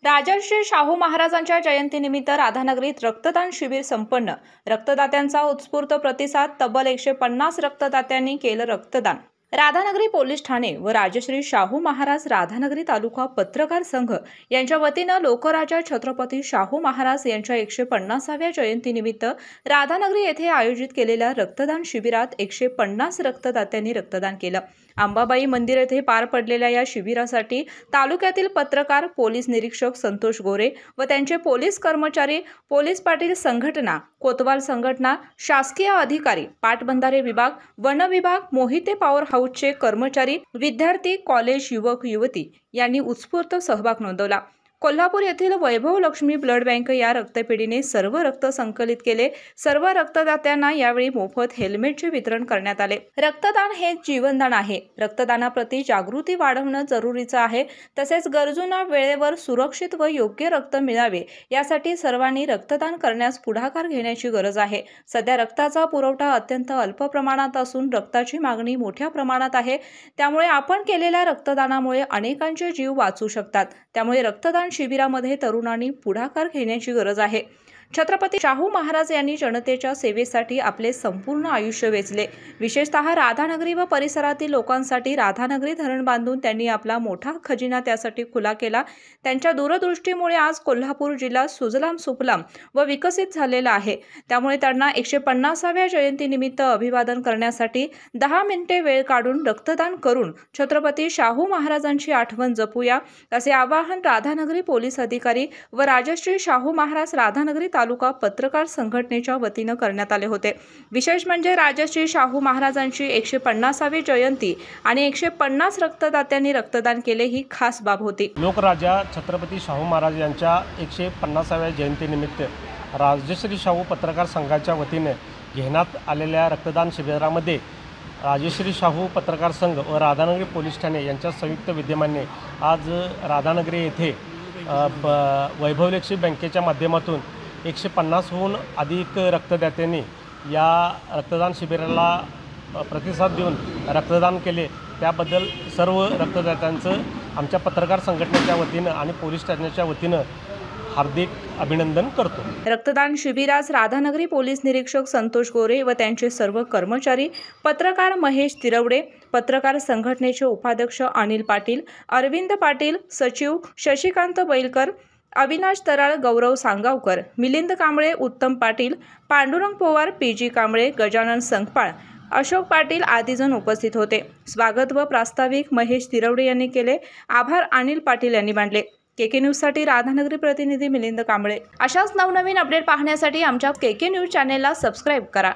राजर्षी शाहू महाराजांच्या जयंतीनिमित्त राधानगरीत रक्तदान शिबिर संपन्न। रक्तदात्यांचा उत्स्फूर्त प्रतिसाद। तब्बल 150 रक्तदात्यांनी केलं रक्तदान। राधानगरी पोलीस ठाणे व राजश्री शाहू महाराज राधानगरी तालुका पत्रकार संघ यांच्या वतीनं लोकराजा छत्रपती शाहू महाराज यांच्या 150व्या जयंतीनिमित्त राधानगरी येथे आयोजित केलेल्या रक्तदान शिबिरात 150 रक्तदात्यांनी रक्तदान केलं। अंबाबाई मंदिर येथे पार पडलेल्या या शिबिरासाठी तालुक्यातील पत्रकार, पोलीस निरीक्षक संतोष गोरे व त्यांचे पोलीस कर्मचारी, पोलीस पाटील संघटना, कोतवाल संघटना, शासकीय अधिकारी, पाटबंधारे विभाग, वन विभाग, मोहिते पॉवर हाऊसचे कर्मचारी, विद्यार्थी, कॉलेज, युवक युवती यांनी उत्स्फूर्त सहभाग नोंदवला। कोल्हापूर येथील वैभव लक्ष्मी ब्लड बँक या रक्तपेढीने सर्व रक्त संकलित केले। सर्व रक्तदात्यांना यावेळी मोफत हेल्मेटचे वितरण करण्यात आले। रक्तदान हे जीवनदान आहे। रक्तदानाप्रती जागृती वाढवणं जरुरीचं आहे। तसेच गरजूंना वेळेवर सुरक्षित व योग्य रक्त मिळावे यासाठी सर्वांनी रक्तदान करण्यास पुढाकार घेण्याची गरज आहे। सध्या रक्ताचा पुरवठा अत्यंत अल्प प्रमाणात असून रक्ताची मागणी मोठ्या प्रमाणात आहे। त्यामुळे आपण केलेल्या रक्तदानामुळे अनेकांचे जीव वाचू शकतात। त्यामुळे रक्तदान शिबिरामध्ये तरुणांनी पुढाकार घेण्याची गरज आहे। छत्रपती शाहू महाराज यांनी जनतेच्या सेवेसाठी आपले संपूर्ण आयुष्य वेचले। विशेषतः राधानगरी व परिसरातील लोकांसाठी राधानगरी धरण बांधून त्यांनी आपला मोठा खजिना त्यासाठी खुला केला। त्यांच्या दूरदृष्टीमुळे आज कोल्हापूर जिल्हा सुजलाम सुफलाम व विकसित झालेला आहे। त्यामुळे त्यांना 150व्या जयंतीनिमित्त अभिवादन करण्यासाठी 10 मिनिटे वेळ काढून रक्तदान करून छत्रपती शाहू महाराजांची आठवण जपूया, असे आवाहन राधानगरी पोलीस अधिकारी व राजश्री शाहू महाराज राधानगरी तालुका पत्रकार संघटनेच्या वतीनं करण्यात आले होते। विशेष म्हणजे राजश्री शाहू महाराजांची 150वी जयंती आणि 150 रक्तदात्यांनी रक्तदान केले ही खास बाब होती। लोकराजा छत्रपती शाहू महाराज यांच्या 150व्या जयंतीनिमित्त राजश्री शाहू पत्रकार संघाच्या वतीने घेण्यात आलेल्या रक्तदान शिबिरामध्ये राजश्री शाहू पत्रकार संघ व राधानगरी पोलीस ठाणे यांच्या संयुक्त विद्यमाने आज राधानगरी येथे वैभवलक्ष्मी बँकेच्या माध्यमातून 150हून अधिक रक्तदात्यांनी या रक्तदान शिबिराला प्रतिसाद देऊन रक्तदान केले। त्याबद्दल सर्व रक्तदात्यांचं आमच्या पत्रकार संघटनेच्या वतीनं आणि पोलीस ठाण्याच्या वतीनं हार्दिक अभिनंदन करतो। रक्तदान शिबिरास राधानगरी पोलीस निरीक्षक संतोष गोरे व त्यांचे सर्व कर्मचारी, पत्रकार महेश तिरवडे, पत्रकार संघटनेचे उपाध्यक्ष अनिल पाटील, अरविंद पाटील, सचिव शशिकांत बैलकर, अविनाश तराळ, गौरव सांगावकर, मिलिंद कांबळे, उत्तम पाटील, पांडुरंग पवार, पीजी कांबळे, गजानन संकपाळ, अशोक पाटील आदी जण उपस्थित होते। स्वागत व प्रास्ताविक महेश तिरवडे यांनी केले। आभार अनिल पाटील यांनी मानले। केके न्यूजसाठी राधानगरी प्रतिनिधी मिलिंद कांबळे। अशाच नवनवीन अपडेट पाहण्यासाठी आमच्या केके न्यूज चॅनेलला सबस्क्राईब करा।